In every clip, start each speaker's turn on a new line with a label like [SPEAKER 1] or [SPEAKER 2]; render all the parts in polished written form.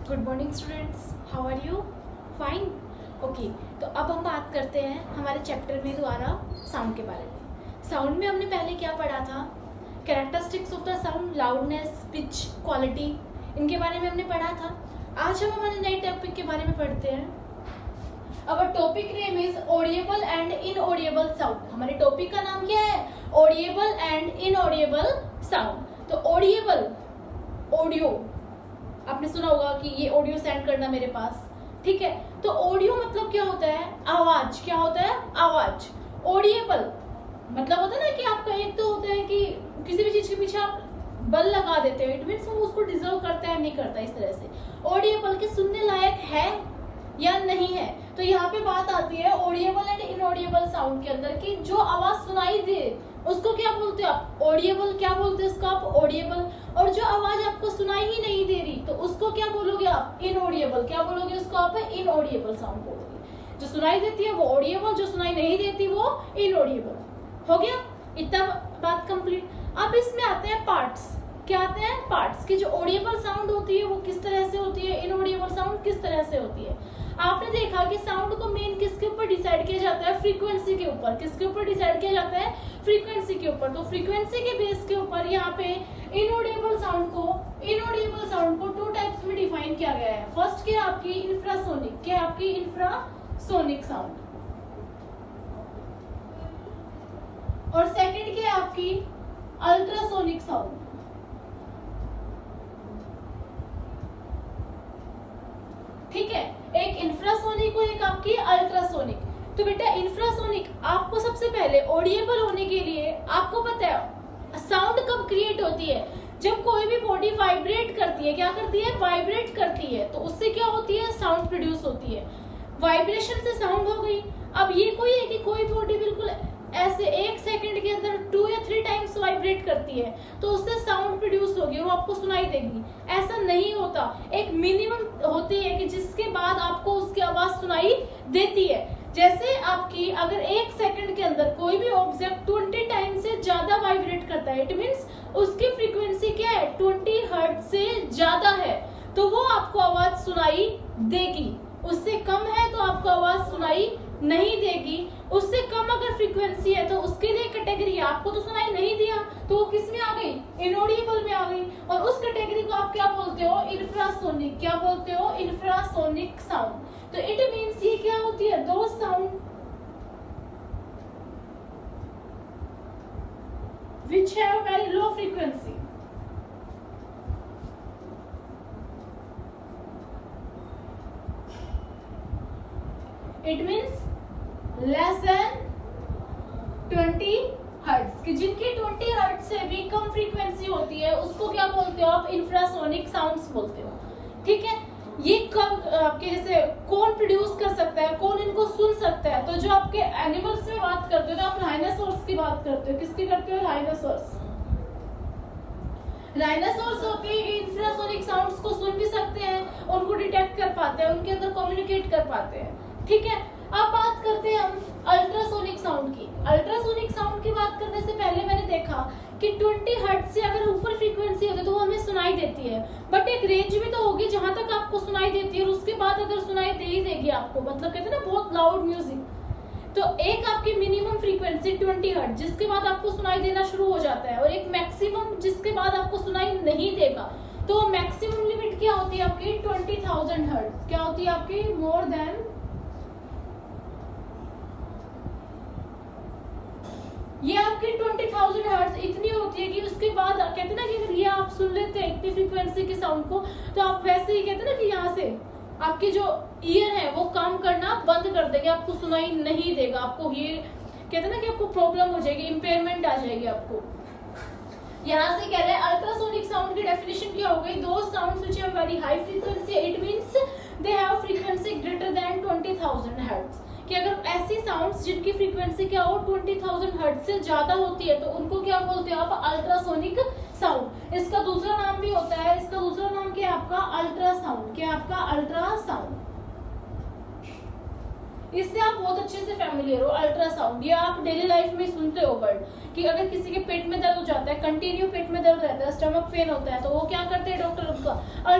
[SPEAKER 1] Good morning students, how are you? Fine. Okay, तो अब हम बात करते हैं हमारे चैप्टर में दोबारा साउंड के बारे में। साउंड में हमने पहले क्या पढ़ा था? Characteristics of the sound, loudness, pitch, quality, इनके बारे में हमने पढ़ा था। आज हम हमारे नए टॉपिक के बारे में पढ़ते हैं। Our topic name is audible and inaudible sound. हमारे टॉपिक का नाम क्या है? Audible and inaudible sound. तो ऑडिएबल, ऑडियो, आपने सुना होगा कि ये ऑडियो सेंड करना मेरे पास, ठीक है। तो ऑडियो मतलब क्या होता है? आवाज। क्या होता है? आवाज। ऑडिएबल मतलब होता है ना कि आपका एक तो होता है कि किसी भी चीज के पीछे आप बल लगा देते हो, इट मीन्स वो उसको डिजर्व करता है, नहीं करता, इस तरह से। ऑडिएबल के सुनने लायक है या नहीं है। तो यहाँ पे बात आती है ऑडिएबल एंड इनऑडिएबल साउंड के अंदर कि जो आवाज सुनाई दे उसको क्या बोलते हो आप? ऑडिएबल। क्या बोलते हैं उसको आप? ऑडिएबल। और जो आवाज आपको सुनाई ही नहीं दे रही तो उसको क्या बोलोगे आप? इनऑडिएबल। क्या बोलोगे उसको आप? इनऑडिएबल साउंड बोलोगे। जो सुनाई देती है वो ऑडिएबल, जो सुनाई नहीं देती वो इनऑडिएबल। हो गया इतना बात कंप्लीट। अब इसमें आते हैं पार्ट्स। क्या आते हैं? पार्ट्स की जो ऑडिएबल साउंड होती है वो किस तरह से होती है, इनऑडिएबल साउंड किस तरह से होती है। आपने देखा कि साउंड को मेन किसके ऊपर डिसाइड किया जाता है? फ्रीक्वेंसी के ऊपर। किसके ऊपर डिसाइड किया जाता है? फ्रीक्वेंसी के ऊपर। तो फ्रीक्वेंसी के बेस के ऊपर यहाँ पे इनऑडिएबल साउंड को टू टाइप्स में डिफाइन किया गया है। फर्स्ट क्या आपकी इंफ्रासोनिक, क्या आपकी इंफ्रासोनिक साउंड, और सेकंड क्या है आपकी अल्ट्रासोनिक साउंड। ठीक है, एक इंफ्रासोनिक और एक आपकी अल्ट्रासोनिक। तो बेटा इंफ्रासोनिक आपको सबसे पहले ऑडिएबल होने के लिए आपको पता है साउंड कब क्रिएट होती है? जब कोई भी बॉडी वाइब्रेट करती है। क्या करती है? वाइब्रेट करती है। तो उससे क्या होती है? साउंड प्रोड्यूस होती है। वाइब्रेशन से साउंड हो गई। अब ये कोई है कि कोई बॉडी बिल्कुल ऐसे एक सेकंड के अंदर 2 या 3 टाइम्स वाइब्रेट करती है तो उससे साउंड प्रोड्यूस होगी, वो आपको सुनाई देगी। ऐसा नहीं होता। एक मिनिमम होती है कि जिसके बाद आपको उसकी आवाज सुनाई देती है। जैसे आपकी अगर एक सेकंड के अंदर कोई भी ऑब्जेक्ट 20 टाइम से ज्यादा वाइब्रेट करता है, इट मींस उसकी फ्रीक्वेंसी क्या है? 20 हर्ट्ज से ज्यादा है, तो वो आपको आवाज सुनाई देगी। उससे कम है तो आपको आवाज सुनाई नहीं देगी। उससे कम अगर फ्रीक्वेंसी है तो उसके लिए कैटेगरी है, आपको तो सुनाई नहीं दिया तो वो किस में आ गई? इनऑडिएबल में आ गई। और उस कैटेगरी को आप क्या बोलते हो? इंफ्रासोनिक। क्या बोलते हो? Infrasonic sound. तो इट मींस ये क्या होती है? दो sound which have very low frequency. It means less than 20 hertz, कि जिनकी 20 हर्ट्ज से भी कम फ्रीक्वेंसी होती है उसको क्या बोलते हो आप? इंफ्रासोनिक साउंड्स बोलते हो। ठीक है, ये कब आपके जैसे कौन प्रोड्यूस कर सकता है, कौन इनको सुन सकता है? तो जो आपके एनिमल्स में बात करते हो तो आप राइनोसोर्स की बात करते हो। किसकी करते हो? राइनोसोर्स। राइनोसोर्स होके इंफ्रासोनिक साउंड्स को सुन भी सकते हैं, उनको डिटेक्ट कर पाते हैं, उनके अंदर कम्युनिकेट कर पाते हैं। ठीक है, अब बात करते हैं हम अल्ट्रासोनिक साउंड की। अल्ट्रासोनिक साउंड की बात करने से पहले मैंने देखा कि 20 हर्ट्ज से अगर ऊपर फ्रीक्वेंसी होती है तो वो हमें सुनाई देती है, बट एक रेंज भी तो होगी जहां तक आपको सुनाई देती है, और उसके बाद अगर सुनाई दे ही देगी आपको, मतलब कहते हैं ना बहुत लाउड म्यूजिक। तो एक आपकी मिनिमम फ्रीक्वेंसी 20 हर्ट्ज जिसके बाद आपको सुनाई देना शुरू हो जाता है, और एक मैक्सिमम जिसके बाद आपको सुनाई नहीं देगा। तो मैक्सिमम लिमिट क्या होती है आपकी? 20,000 हर्ट्ज। क्या होती है आपकी? मोर देन, ये आपकी 20,000 हर्ट्ज इतनी होती है कि उसके बाद कहते हैं ना कि अगर ये आप सुन लेते हैं इतनी फ्रीक्वेंसी के साउंड को तो आप वैसे ही कहते हैं ना कि यहाँ से आपके जो ईयर है वो काम करना बंद कर देंगे, आपको सुनाई नहीं देगा। आपको ये कहते हैं ना कि आपको प्रॉब्लम हो जाएगी, इंपेयरमेंट आ जाएगी आपको। यहाँ से कह रहे हैं अल्ट्रासोनिक साउंड की डेफिनेशन क्या हो गई? दो sounds which have very high frequency, it means they have frequency greater than 20,000 hertz. कि अगर ऐसी साउंड्स जिनकी फ्रीक्वेंसी क्या हो 20,000 हर्ट्ज से ज्यादा होती है तो उनको क्या बोलते हैं आप? Ultrasonic sound. इसका दूसरा नाम भी होता है, इसका दूसरा नाम क्या है आपका? अल्ट्रासाउंड। क्या आपका? अल्ट्रासाउंड। इससे आप बहुत अच्छे से फैमिलियर हो। अल्ट्रासाउंड ये आप डेली लाइफ में सुनते हो वर्ड कि अगर किसी के पेट में दर्द हो जाता है, कंटिन्यू पेट में दर्द रहता है, स्टमक पेन होता है, तो वो क्या करते हैं डॉक्टर? उनका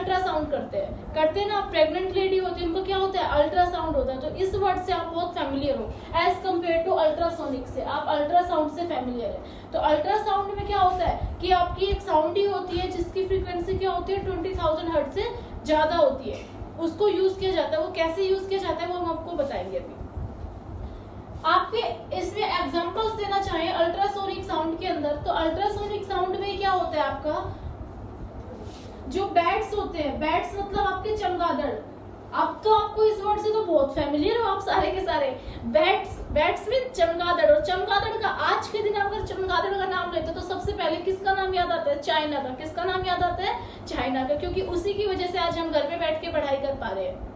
[SPEAKER 1] अल्ट्रासाउंड करते हैं ना, प्रेग्नेंट लेडी होती है उनको क्या होता है, अल्ट्रासाउंड होता है। तो इस वर्ड से आप बहुत फैमिलियर हो एज कम्पेयर टू अल्ट्रासोनिक से, आप अल्ट्रासाउंड से फैमिलियर है। तो अल्ट्रासाउंड में क्या होता है कि आपकी एक साउंड ही होती है जिसकी फ्रीक्वेंसी क्या होती है 20,000 हर्ट्ज से ज्यादा होती है, उसको यूज किया जाता है। वो कैसे यूज किया जाता है वो हम आपको बताएंगे अभी। आपके इसमें एग्जांपल्स देना चाहें अल्ट्रासोनिक साउंड के अंदर, तो अल्ट्रासोनिक साउंड में क्या होता है, आपका जो बैट्स होते हैं, बैट्स मतलब आपके चमगादड़। अब तो आपको इस वर्ड से तो बहुत फैमिलियर हो आप सारे के सारे। बैट्स में चमगादड़, और चमगादड़ का आज के दिन अगर चमगादड़ का नाम लेते तो सबसे पहले किसका नाम याद आता है, चाइना का। किसका नाम याद आता है, चाइना का, क्योंकि उसी की वजह से आज हम घर पे बैठ के पढ़ाई कर पा रहे हैं।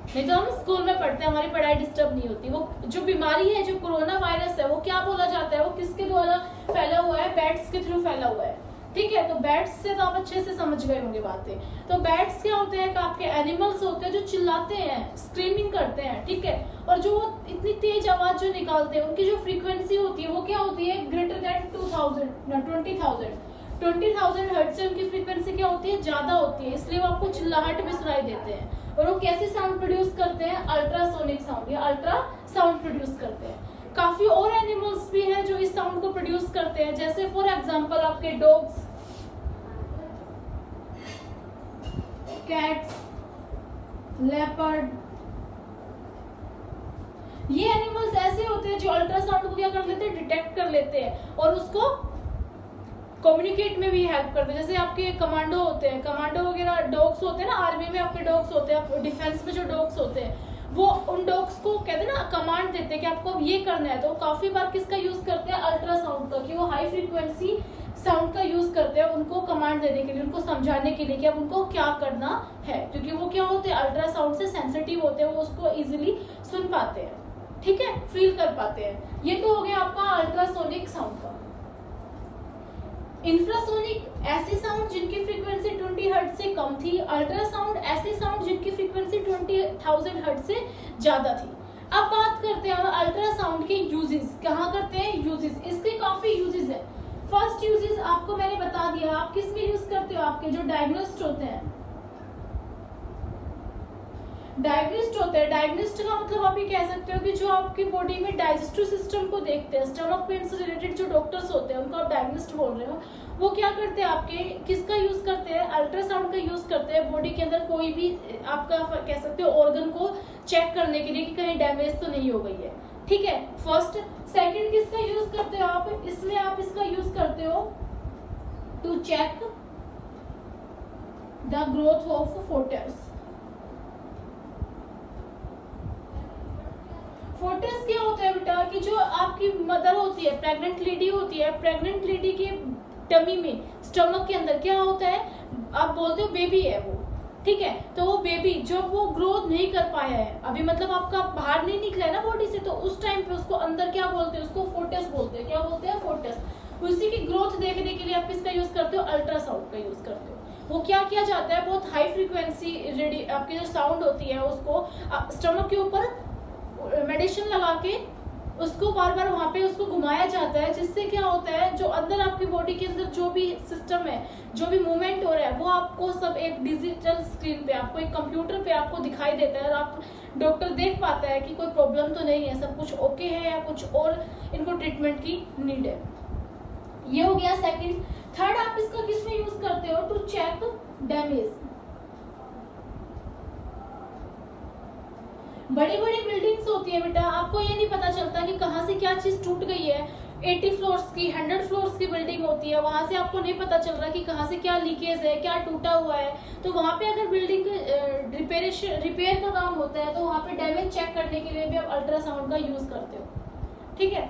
[SPEAKER 1] नहीं तो हम स्कूल में पढ़ते हैं, हमारी पढ़ाई डिस्टर्ब नहीं होती। वो जो बीमारी है, जो कोरोना वायरस है, वो क्या बोला जाता है, वो किसके द्वारा फैला हुआ है, बैट्स के थ्रू फैला हुआ है। ठीक है, तो बैट्स से तो आप अच्छे से समझ गए होंगे बातें। तो बैट्स क्या होते हैं, आपके एनिमल्स होते हैं जो चिल्लाते हैं, स्क्रीमिंग करते हैं। ठीक है, और जो इतनी तेज आवाज जो निकालते हैं, उनकी जो फ्रीक्वेंसी होती है वो क्या होती है, ग्रेटर देन 20,000 हर्ट्ज से उनकी फ्रीक्वेंसी क्या होती है, ज्यादा होती है, इसलिए वो आपको चिल्लाहट में सुनाई देते हैं। और वो कैसे साउंड प्रोड्यूस करते हैं, अल्ट्रासोनिक साउंड या अल्ट्रा साउंड प्रोड्यूस करते हैं। काफी और एनिमल्स भी हैं जो इस साउंड को प्रोड्यूस करते हैं, जैसे फॉर एग्जांपल आपके डॉग्स, कैट्स, लेपर्ड। ये एनिमल्स ऐसे होते हैं जो अल्ट्रासाउंड को क्या कर लेते हैं, डिटेक्ट कर लेते हैं और उसको कम्युनिकेट में भी हेल्प करते हैं। जैसे आपके कमांडो होते हैं, कमांडो वगैरह डॉग्स होते हैं ना, आर्मी में आपके डॉग्स होते हैं, डिफेंस में जो डॉग्स होते हैं, वो उन डॉग्स को कहते हैं ना, कमांड देते हैं कि आपको अब ये करना है। तो काफी बार किसका यूज करते हैं, अल्ट्रासाउंड का, कि वो हाई फ्रीक्वेंसी साउंड का यूज करते हैं उनको कमांड देने के लिए, उनको समझाने के लिए कि अब उनको क्या करना है, क्योंकि वो क्या होते हैं, अल्ट्रासाउंड से सेंसिटिव होते हैं, वो उसको इजिली सुन पाते हैं। ठीक है, फील कर पाते हैं। ये तो हो गया आपका अल्ट्रासोनिक साउंड का। इंफ्रासोनिक ऐसे साउंड जिनकी फ्रीक्वेंसी 20 हर्ट्ज से कम थी, अल्ट्रासाउंड ऐसे साउंड जिनकी फ्रीक्वेंसी 20,000 हर्ट्ज से ज्यादा थी। अब बात करते हैं अल्ट्रासाउंड के यूजेस, कहाँ करते हैं यूजेस, इसके काफी यूजेस है। फर्स्ट यूजेस आपको मैंने बता दिया, आप किस में यूज करते हो, आपके जो डायग्नोस्ट होते हैं, डायग्निस्ट होते हैं। डायग्निस्ट का मतलब आप ये कह सकते हो कि जो आपकी बॉडी में डाइजेस्टिव सिस्टम को देखते हैं, स्टमक पेन से रिलेटेड जो डॉक्टर्स होते हैं उनको आप डायग्निस्ट बोल रहे हो। वो क्या करते हैं, आपके किसका यूज करते हैं, अल्ट्रासाउंड का यूज करते हैं बॉडी के अंदर कोई भी आपका कह सकते हो ऑर्गन को चेक करने के लिए कि कहीं डैमेज तो नहीं हो गई है। ठीक है, फर्स्ट। सेकंड किसका यूज करते हो आप, इसमें आप इसका यूज करते हो to check the growth of foetus. Foetus क्या होता है बेटा, कि जो आपकी मदर होती है, प्रेग्नेंट लेडी होती है, प्रेग्नेंट लेडी के टमी में, स्टमक के अंदर क्या होता है, आप बोलते हो बेबी है वो। ठीक है, तो वो बेबी जब वो ग्रोथ नहीं कर पाया है अभी, मतलब आपका बाहर नहीं निकला है ना बॉडी से, तो उस टाइम पे उसको अंदर क्या बोलते हैं, उसको फोटस बोलते हैं। क्या बोलते हैं, फोटस। उसी की ग्रोथ देखने के लिए आप किसका यूज करते हो, अल्ट्रासाउंड का यूज करते हो। वो क्या किया जाता है, बहुत हाई फ्रीक्वेंसी आपकी जो साउंड होती है उसको स्टमक के ऊपर मेडिसिन लगा के उसको बार बार वहां पे उसको घुमाया जाता है, जिससे क्या होता है, जो अंदर आपकी बॉडी के अंदर जो भी सिस्टम है, जो भी मूवमेंट हो रहा है, वो आपको सब एक डिजिटल स्क्रीन पे, आपको एक कंप्यूटर पे आपको दिखाई देता है, और आप डॉक्टर देख पाता है कि कोई प्रॉब्लम तो नहीं है, सब कुछ ओके है या कुछ और इनको ट्रीटमेंट की नीड है। ये हो गया सेकंड। थर्ड, आप इसका किस में यूज करते हो, टू चेक डैमेज। बड़ी बड़ी बिल्डिंग्स होती है बेटा, आपको ये नहीं पता चलता कि कहाँ से क्या चीज टूट गई है। 80 फ्लोर्स की, 100 फ्लोर्स की बिल्डिंग होती है, वहां से आपको नहीं पता चल रहा कि कहाँ से क्या लीकेज है, क्या टूटा हुआ है। तो वहां पे अगर बिल्डिंग रिपेयर का काम होता है, तो वहां पे डैमेज चेक करने के लिए भी आप अल्ट्रासाउंड का यूज करते हो। ठीक है,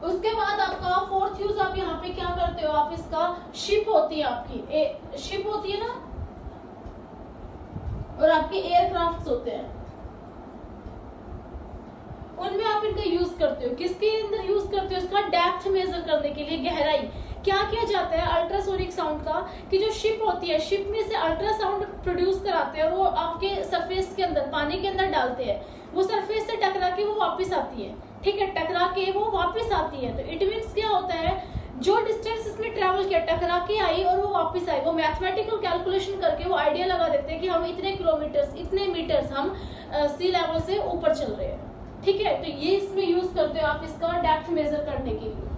[SPEAKER 1] उसके बाद आपका फोर्थ यूज आप यहाँ पे क्या करते हो, आप इसका शिप होती है आपकी, शिप होती है ना, और आपके एयरक्राफ्ट होते हैं, उनमें आप इनका यूज करते हो। किसके अंदर यूज करते हो, इसका डेप्थ मेजर करने के लिए, गहराई। क्या किया जाता है अल्ट्रासोनिक साउंड का, कि जो शिप होती है, शिप में से अल्ट्रासाउंड प्रोड्यूस कराते हैं और वो आपके सरफेस के अंदर, पानी के अंदर डालते हैं। वो सरफेस से टकरा के वो वापस आती है। ठीक है, टकरा के वो वापस आती है। तो इट मीन्स क्या होता है, जो डिस्टेंस इसने ट्रैवल किया, टकरा के आई और वो वापस आई, वो मैथमेटिकल कैलकुलेशन करके वो आइडिया लगा देते हैं कि हम इतने किलोमीटर्स, इतने मीटर्स हम सी लेवल से ऊपर चल रहे हैं। ठीक है, तो ये इसमें यूज करते हो आप इसका डेप्थ मेजर करने के लिए।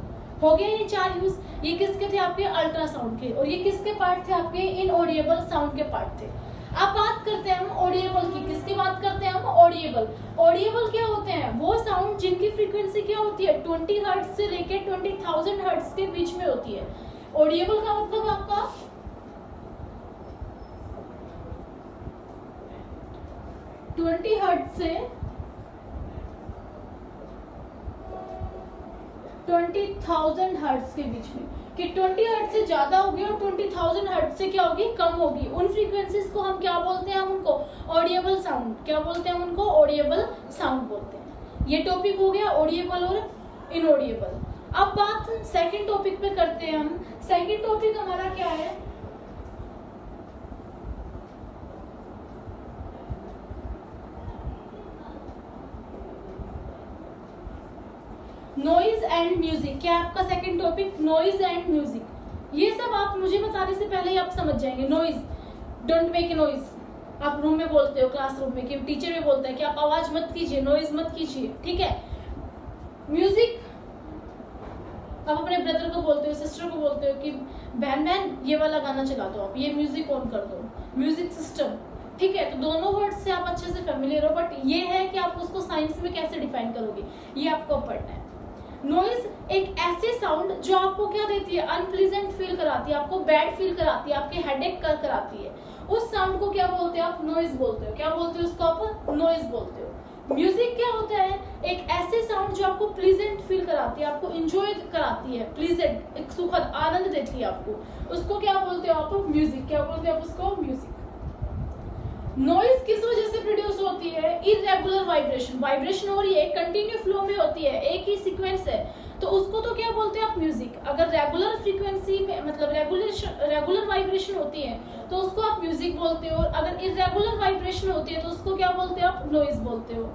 [SPEAKER 1] हो गया ये 4 यूज। ये किसके थे? आपके अल्ट्रासाउंड के। और ये किसके पार्ट थे? आपके इनऑडिएबल साउंड के पार्ट थे। अब बात करते हैं हम ऑडिएबल की। किसकी बात करते हैं हम? ऑडिएबल। ऑडिएबल क्या होते हैं? वो साउंड जिनकी फ्रीक्वेंसी क्या होती है? 20 हर्ट्ज से लेके 20,000 हर्ट्ज के बीच में होती है। ऑडिएबल का मतलब आपका 20 हर्ट्ज से 20,000 हर्ट्ज के बीच में, कि 20 हर्ट्ज से ज्यादा होगी और 20,000 हर्ट्ज से क्या होगी? कम होगी। उन फ्रीक्वेंसीज को हम क्या बोलते हैं? हम उनको ऑडिएबल साउंड, क्या बोलते हैं? हम उनको ऑडिएबल साउंड बोलते हैं। ये टॉपिक हो गया ऑडिएबल और इनऑडिएबल। अब बात सेकंड टॉपिक पे करते हैं हम। सेकंड टॉपिक हमारा क्या है? Noise and music. क्या है आपका second topic? Noise and music. ये सब आप मुझे बताने से पहले ही आप समझ जाएंगे। Noise, don't make a noise. आप रूम में बोलते हो, क्लासरूम में, कि टीचर भी बोलता है कि आप आवाज मत कीजिए, नॉइज मत कीजिए। ठीक है। म्यूजिक, आप अपने ब्रदर को बोलते हो, सिस्टर को बोलते हो कि बहन बहन ये वाला गाना चला दो, आप ये म्यूजिक ऑन कर दो, म्यूजिक सिस्टम। ठीक है, तो दोनों वर्ड से आप अच्छे से फेमिलियर हो, बट ये है कि आप उसको साइंस में कैसे डिफाइन करोगे, ये आपको पढ़ना है। नॉइज एक ऐसी साउंड जो आपको क्या देती है? अनप्लीजेंट फील कराती है, आपको बैड फील कराती है, आपके हेडेक कराती है। उस साउंड को क्या बोलते हैं? आप नॉइज बोलते हो। क्या बोलते हो उसको? आप नॉइज बोलते हो। म्यूजिक क्या होता है? एक ऐसी साउंड जो आपको प्लीजेंट फील कराती है, आपको इंजॉय कराती है, प्लीजेंट, एक सुखद आनंद देती है आपको, उसको क्या बोलते हो आप? म्यूजिक। क्या बोलते हो आप उसको? म्यूजिक। नॉइज किस वजह से प्रोड्यूस होती है? Irregular vibration. वाइब्रेशन हो रही है, कंटिन्यू फ्लो में होती है, एक ही सीक्वेंस है, तो उसको तो क्या बोलते हैं आप? म्यूजिक। अगर रेगुलर फ्रीक्वेंसी में, मतलब रेगुलर वाइब्रेशन होती है, तो उसको आप म्यूजिक बोलते हो। अगर इरेगुलर वाइब्रेशन होती है तो उसको क्या बोलते हो आप? नॉइज बोलते हो।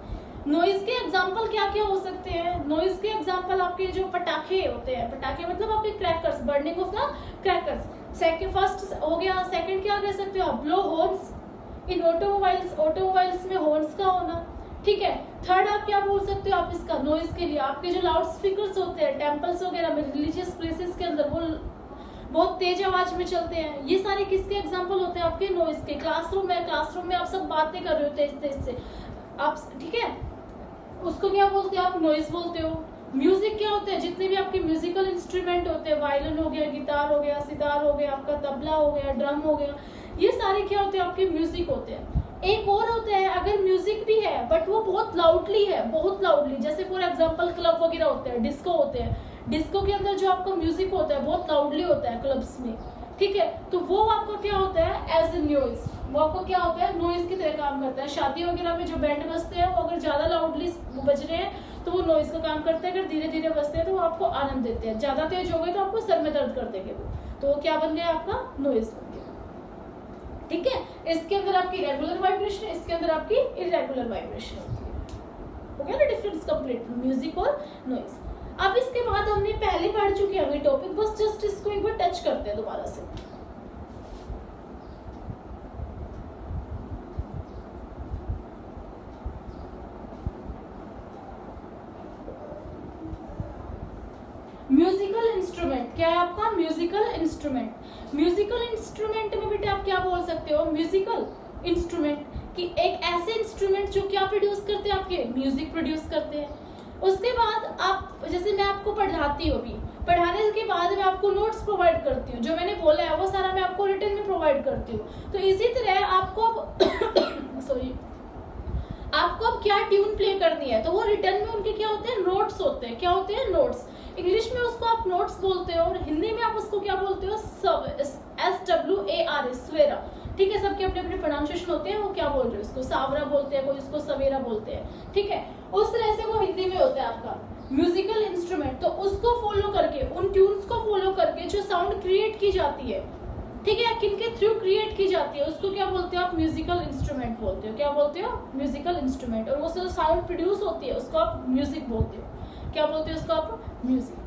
[SPEAKER 1] नॉइज के एग्जाम्पल क्या क्या हो सकते हैं? नॉइज के एग्जाम्पल आपके जो पटाखे होते हैं, पटाखे मतलब आपके crackers, burning of the crackers. Second, first हो गया। सेकंड क्या कह सकते हो आप? ब्लो हॉर्न्स इन ऑटोमोबाइल्स में हॉर्न्स का होना। ठीक है। थर्ड आप क्या बोल सकते हो आप इसका नॉइज के लिए? आपके जो लाउड स्पीकर्स होते हैं टेम्पल्स वगैरह में, रिलीजियस प्लेसेस के अंदर, वो बहुत तेज आवाज में चलते हैं। ये सारे किसके एग्जाम्पल होते हैं? आपके नॉइज के। क्लासरूम है, क्लासरूम में आप सब बातें कर रहे हो तेज तेज से आप, ठीक है, उसको क्या बोलते हो आप? नॉइज बोलते हो। म्यूजिक क्या होते हैं? जितने भी आपके म्यूजिकल इंस्ट्रूमेंट होते हैं, वायलिन हो गया, गिटार हो गया, सितार हो गया, आपका तबला हो गया, ड्रम हो गया, ये सारे क्या होते हैं? आपके म्यूजिक होते हैं। एक और होता है, अगर म्यूजिक भी है बट वो बहुत लाउडली है, बहुत लाउडली, जैसे फॉर एग्जांपल क्लब वगैरह होते हैं, डिस्को होते हैं, डिस्को के अंदर जो आपका म्यूजिक होता है बहुत लाउडली होता है क्लब्स में। ठीक है, तो वो आपका क्या होता है? As a noise. वो आपको क्या होता है? नॉइज की तरह काम करता है। शादी वगैरह में जो बैंड बजते हैं वो अगर ज्यादा लाउडली बज रहे हैं तो वो नॉइज का काम करते हैं, अगर धीरे धीरे बजते हैं तो वो आपको आनंद देते हैं। ज्यादा तेज हो गए तो आपको सर में दर्द कर देंगे वो, तो वो क्या बन गया? आपका नॉइज बन गया। ठीक है, इसके अंदर आपकी रेगुलर वाइब्रेशन, इसके अंदर आपकी इरेगुलर वाइब्रेशन होती है। हो गया ना डिफरेंस कंप्लीट, म्यूजिक और नॉइज। अब इसके बाद हमने पहले पढ़ चुके हैं ये टॉपिक, बस जस्ट इसको एक बार टच करते हैं दोबारा से। म्यूजिकल इंस्ट्रूमेंट क्या है आपका? Musical instrument. म्यूजिकल इंस्ट्रूमेंट में बेटा आप क्या बोल सकते हो? म्यूजिकल इंस्ट्रूमेंट कि एक ऐसे इंस्ट्रूमेंट जो क्या प्रोड्यूस करते हैं? आपके म्यूजिक प्रोड्यूस करते हैं। उसके बाद आप, जैसे मैं आपको पढ़ाती हूँ, अभी पढ़ाने के बाद मैं आपको नोट्स प्रोवाइड करती हूँ, जो मैंने बोला है वो सारा मैं आपको रिटन में प्रोवाइड करती हूँ। तो इसी तरह आपको अब सॉरी आपको अब क्या ट्यून प्ले करनी है, तो वो रिटर्न में उनके क्या होते हैं? नोट्स होते हैं। क्या होते हैं? नोट्स। इंग्लिश में उसको आप नोट्स बोलते हो और हिंदी में आप उसको क्या बोलते हो? SWARA, सवेरा। ठीक है, सबके अपने अपने प्रोनाउंसिएशन होते हैं, वो क्या बोल रहे हैं उसको? सावरा बोलते हैं, कोई उसको सवेरा बोलते हैं। ठीक है, उस तरह से वो हिंदी में होता है आपका म्यूजिकल इंस्ट्रूमेंट। तो उसको फॉलो करके, उन ट्यून्स को फॉलो करके जो साउंड क्रिएट की जाती है, ठीक है, किनके थ्रू क्रिएट की जाती है, उसको क्या बोलते हो आप? म्यूजिकल इंस्ट्रूमेंट बोलते हो। क्या बोलते हो? Musical instrument. और वो साउंड प्रोड्यूस होती है उसको आप म्यूजिक बोलते हो। क्या बोलते हो उसको आप? म्यूजिक।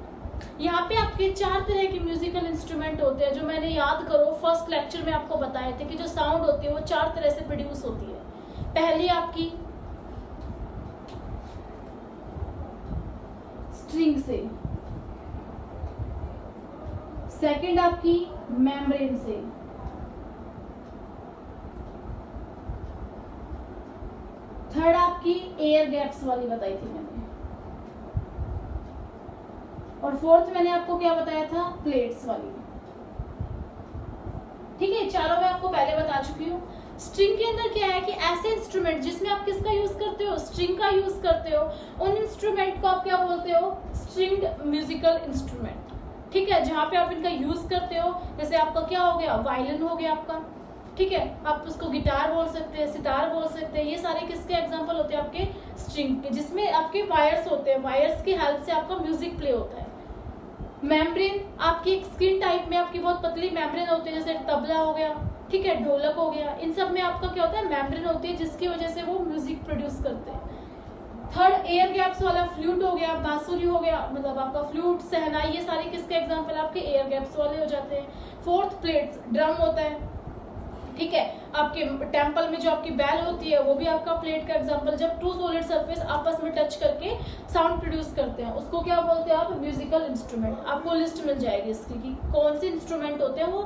[SPEAKER 1] यहाँ पे आपके 4 तरह के म्यूजिकल इंस्ट्रूमेंट होते हैं, जो मैंने याद करो फर्स्ट लेक्चर में आपको बताए थे कि जो साउंड होती है वो 4 तरह से प्रोड्यूस होती है। पहली आपकी स्ट्रिंग से, सेकंड आपकी मेम्ब्रेन से, थर्ड आपकी एयर गैप्स वाली बताई थी मैंने, और फोर्थ मैंने आपको क्या बताया था, प्लेट्स वाली। ठीक है, चारों मैं आपको पहले बता चुकी हूँ। स्ट्रिंग के अंदर क्या है कि ऐसे इंस्ट्रूमेंट जिसमें आप किसका यूज करते हो, स्ट्रिंग का यूज करते हो, उन इंस्ट्रूमेंट को आप क्या बोलते हो, स्ट्रिंग्ड म्यूजिकल इंस्ट्रूमेंट। ठीक है, जहां पे आप इनका यूज करते हो, जैसे आपका क्या हो गया, वायलिन हो गया आपका। ठीक है, आप उसको गिटार बोल सकते हैं, सितार बोल सकते हैं, ये सारे किसके एग्जांपल होते हैं, आपके स्ट्रिंग के, जिसमें आपके वायर्स होते हैं, वायर्स की हेल्प से आपका म्यूजिक प्ले होता है। मेम्ब्रेन आपकी एक स्किन टाइप में आपकी बहुत पतली मेम्ब्रेन होती है, जैसे तबला हो गया, ठीक है, ढोलक हो गया, इन सब में आपका क्या होता है, मेम्ब्रेन होती है, जिसकी वजह से वो म्यूजिक प्रोड्यूस करते हैं। थर्ड एयर गैप्स वाला फ्लूट हो गया, बांसुरी हो गया, मतलब आपका फ्लूट, सहनाई, ये सारे किसके एग्जांपल आपके एयर गैप्स वाले हो जाते हैं। फोर्थ प्लेट्स, ड्रम होता है। ठीक है, आपके टेम्पल में जो आपकी बैल होती है वो भी आपका प्लेट का एग्जांपल, जब टू सॉलिड सरफेस आपस में टच करके साउंड प्रोड्यूस करते हैं, उसको क्या बोलते हैं आप, म्यूजिकल इंस्ट्रूमेंट। आपको लिस्ट मिल जाएगी इसकी कि कौन से इंस्ट्रूमेंट होते हैं, वो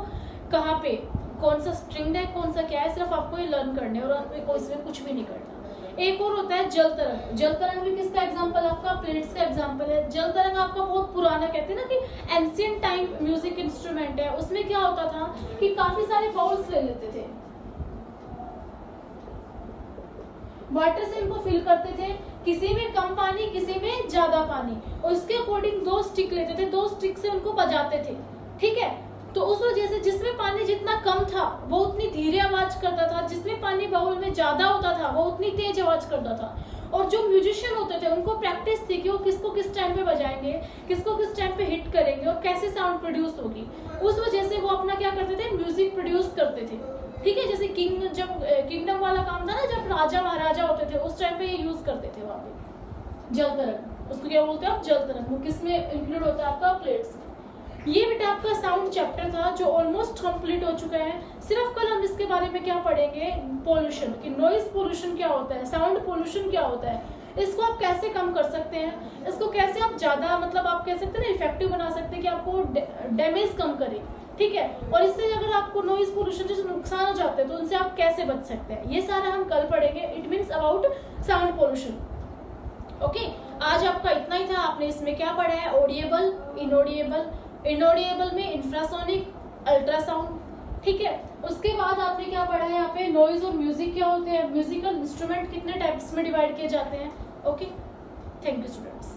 [SPEAKER 1] कहाँ पे, कौन सा स्ट्रिंग है, कौन सा क्या है, सिर्फ आपको ये लर्न करने और आपको इसमें कुछ भी नहीं करना। एक और होता है जल तरंग। जल तरंग भी किसका एग्जांपल, आपका प्लेट्स का एग्जांपल है। जल तरंग आपका बहुत पुराना, कहते हैं ना कि एंशिएंट टाइम म्यूजिक इंस्ट्रूमेंट है। उसमें क्या होता था कि काफी सारे बाउल्स ले लेते थे, वाटर से इनको फिल करते थे, किसी में कम पानी, किसी में ज्यादा पानी, और उसके अकॉर्डिंग 2 स्टिक लेते थे, 2 स्टिक से उनको बजाते थे। ठीक है, तो उस वजह से जिसमें पानी जितना कम था वो उतनी धीरे आवाज करता था, जिसमें पानी बाउल में ज्यादा होता था वो उतनी तेज आवाज करता था। और जो म्यूजिशियन होते थे उनको प्रैक्टिस थी कि वो किसको किस टाइम पे बजाएंगे, किसको किस टाइम पे हिट करेंगे और कैसे साउंड प्रोड्यूस होगी। उस वजह से वो अपना क्या करते थे, म्यूजिक प्रोड्यूस करते थे। ठीक है, जैसे जब किंगडम वाला काम था ना, जब राजा महाराजा होते थे उस टाइम पे ये यूज करते थे वहां पे जल तरंग। उसको क्या बोलते हैं आप, जल तरंग। वो किसमें इंक्लूड होता है, आपका प्लेट्स में। ये बेटा आपका साउंड चैप्टर था जो ऑलमोस्ट कंप्लीट हो चुका है। सिर्फ कल हम इसके बारे में क्या पढ़ेंगे, पोल्यूशन, कि नॉइज पोल्यूशन क्या होता है, साउंड पोल्यूशन क्या होता है, इसको आप कैसे कम कर सकते हैं, इसको कैसे आप ज्यादा, मतलब आप कह सकते हैं ना, इफेक्टिव बना सकते हैं कि आपको डैमेज कम करे। ठीक है, और इससे अगर आपको नॉइज पोल्यूशन जैसे नुकसान हो जाते हैं तो उनसे आप कैसे बच सकते हैं, ये सारा हम कल पढ़ेंगे। It means about sound pollution. Okay, आज आपका इतना ही था। आपने इसमें क्या पढ़ा है, ऑडिएबल, इनऑडिएबल, इनऑडिएबल में इंफ्रासोनिक, अल्ट्रासाउंड। ठीक है, उसके बाद आपने क्या पढ़ा है यहाँ पे, नॉइज और म्यूजिक क्या होते हैं, म्यूजिकल इंस्ट्रूमेंट कितने टाइप्स में डिवाइड किए जाते हैं। Okay, thank you students.